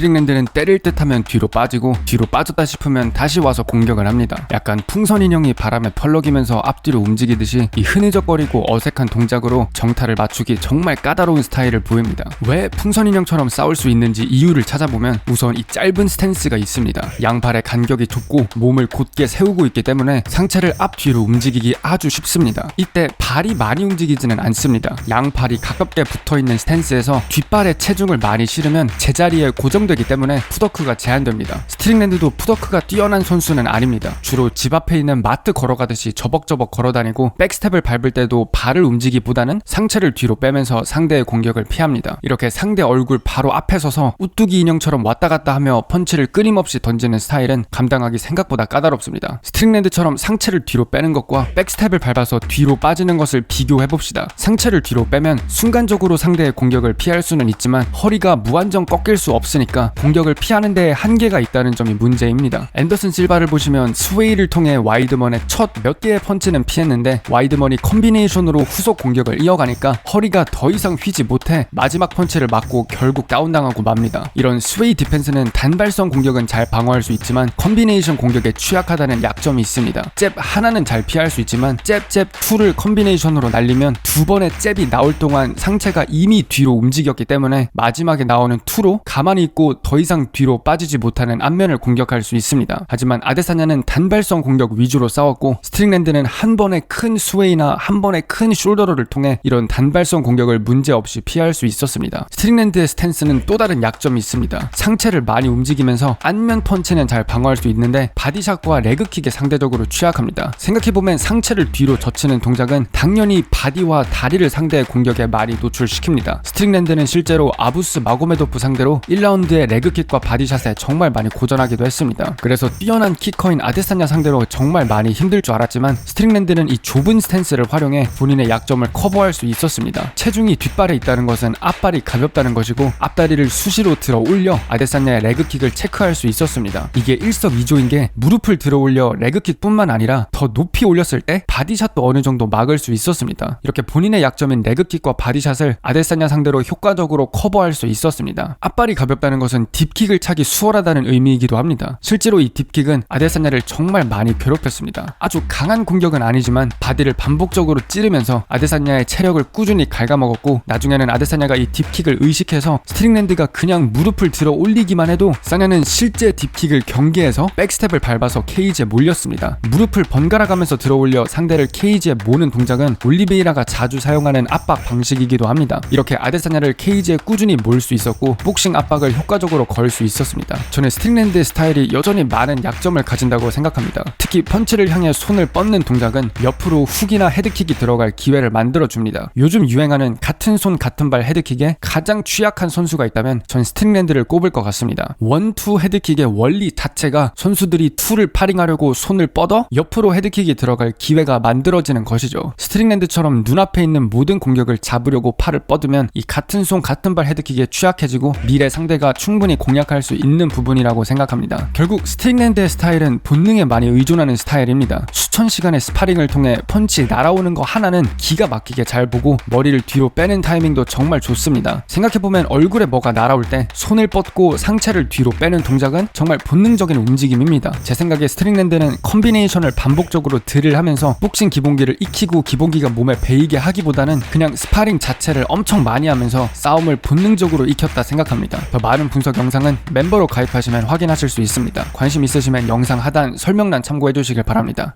스트링랜드는 때릴 듯 하면 뒤로 빠지고 뒤로 빠졌다 싶으면 다시 와서 공격을 합니다. 약간 풍선 인형이 바람에 펄럭이면서 앞뒤로 움직이듯이 이 흐느적거리고 어색한 동작으로 정타를 맞추기 정말 까다로운 스타일을 보입니다. 왜 풍선 인형처럼 싸울 수 있는지 이유를 찾아보면 우선 이 짧은 스탠스가 있습니다. 양발의 간격이 좁고 몸을 곧게 세우고 있기 때문에 상체를 앞뒤로 움직이기 아주 쉽습니다. 이때 발이 많이 움직이지는 않습니다. 양팔이 가깝게 붙어있는 스탠스에서 뒷발에 체중을 많이 실으면 제자리에 고정되기 때문에 풋워크가 제한됩니다. 스트링랜드도 풋워크가 뛰어난 선수는 아닙니다. 주로 집 앞에 있는 마트 걸어가듯이 저벅저벅 걸어다니고 백스텝을 밟을 때도 발을 움직이기보다는 상체를 뒤로 빼면서 상대의 공격을 피합니다. 이렇게 상대 얼굴 바로 앞에 서서 우뚜기 인형처럼 왔다 갔다 하며 펀치를 끊임없이 던지는 스타일은 감당하기 생각보다 까다롭습니다. 스트링랜드처럼 상체를 뒤로 빼는 것과 백스텝을 밟아서 뒤로 빠지는 것을 비교해봅시다. 상체를 뒤로 빼면 순간적으로 상대의 공격을 피할 수는 있지만 허리가 무한정 꺾일 수 없으니까 공격을 피하는 데에 한계가 있다는 점이 문제입니다. 앤더슨 실바를 보시면 스웨이를 통해 와이드먼의 첫 몇 개의 펀치는 피했는데 와이드먼이 콤비네이션으로 후속 공격을 이어가니까 허리가 더 이상 휘지 못해 마지막 펀치를 맞고 결국 다운당하고 맙니다. 이런 스웨이 디펜스는 단발성 공격은 잘 방어할 수 있지만 콤비네이션 공격에 취약하다는 약점이 있습니다. 잽 하나는 잘 피할 수 있지만 잽 투를 콤비네이션으로 날리면 두 번의 잽이 나올 동안 상체가 이미 뒤로 움직였기 때문에 마지막에 나오는 투로 가만히 있고 더 이상 뒤로 빠지지 못하는 앞면을 공격할 수 있습니다. 하지만 아데사냐는 단발성 공격 위주로 싸웠고 스트링랜드는 한 번의 큰 스웨이나 한 번의 큰 숄더러를 통해 이런 단발성 공격을 문제없이 피할 수 있었습니다. 스트링랜드의 스탠스는 또 다른 약점이 있습니다. 상체를 많이 움직이면서 안면 펀치는 잘 방어할 수 있는데 바디샷과 레그킥에 상대적으로 취약합니다. 생각해보면 상체를 뒤로 젖히는 동작은 당연히 바디와 다리를 상대의 공격에 많이 노출시킵니다. 스트링랜드는 실제로 아부스 마고메도프 상대로 1라운드의 레그킥과 바디샷에 정말 많이 고전하기도 했습니다. 그래서 뛰어난 키커인 아데사냐 상대로 정말 많이 힘들 줄 알았지만 스트링랜드는 이 좁은 스탠스를 활용해 본인의 약점을 커버할 수 있었습니다. 체중이 뒷발에 있다는 것은 앞발이 가볍다는 것이고 앞다리를 수시로 들어 올려 아데사냐의 레그킥을 체크할 수 있었습니다. 이게 일석이조인 게 무릎을 들어 올려 레그킥뿐만 아니라 더 높이 올렸을 때 바디샷도 어느 정도 막을 수 있었습니다. 이렇게 본인의 약점인 레그킥과 바디샷을 아데사냐 상대로 효과적으로 커버할 수 있었습니다. 앞발이 가볍다는 것은 딥킥을 차기 수월하다는 의미이기도 합니다. 실제로 이 딥킥은 아데사냐를 정말 많이 괴롭혔습니다. 아주 강한 공격은 아니지만 바디를 반복적으로 찌르면서 아데사냐의 체력을 꾸준히 갉아먹었고 나중에는 아데사냐가 이 딥킥을 의식해서 스트링랜드가 그냥 무릎을 들어 올리기만 해도 사냐는 실제 딥킥을 경계해서 백스텝을 밟아서 케이지에 몰렸습니다. 무릎을 번갈아 가면서 들어 올려 상대를 케이지에 모는 동작은 올리베이라가 자주 사용하는 압박 방식이기도 합니다. 이렇게 아데사냐를 케이지에 꾸준히 몰 수 있었고 복싱 압박을 효과적으로 걸 수 있었습니다. 저는 스트링랜드의 스타일이 여전히 많은 약점을 가진다고 생각합니다. 특히 펀치를 향해 손을 뻗는 동작은 옆으로 훅이나 헤드킥이 들어갈 기회를 만들어줍니다. 요즘 유행하는 같은 손 같은 발 헤드킥에 가장 취약한 선수가 있다면 전 스트링랜드를 꼽을 것 같습니다. 원투 헤드킥의 원리 자체가 선수들이 투를 파링하려고 손을 뻗어 옆으로 헤드킥이 들어갈 기회가 만들어지는 것이죠. 스트링랜드처럼 눈앞에 있는 모든 공격을 잡으려고 팔을 뻗으면 이 같은 손 같은 발 헤드킥에 취약해지고 미래 상대가 충분히 공략할 수 있는 부분이라고 생각합니다. 결국 스트링랜드의 스타일은 본능에 많이 의존하는 스타일입니다. 수천 시간의 스파링을 통해 펀치 날아오는 거 하나는 기가 막히게 잘 보고 머리를 뒤로 빼는 타이밍도 정말 좋습니다. 생각해보면 얼굴에 뭐가 날아올 때 손을 뻗고 상체를 뒤로 빼는 동작은 정말 본능적인 움직임입니다. 제 생각에 스트링랜드는 콤비네이션을 반복적으로 드릴 하면서 복싱 기본기를 익히고 기본기가 몸에 배이게 하기보다는 그냥 스파링 자체를 엄청 많이 하면서 싸움을 본능적으로 익혔다 생각합니다. 더 많은 분석 영상은 멤버로 가입하시면 확인하실 수 있습니다. 관심 있으시면 영상 하단 설명란 참고해 주시길 바랍니다.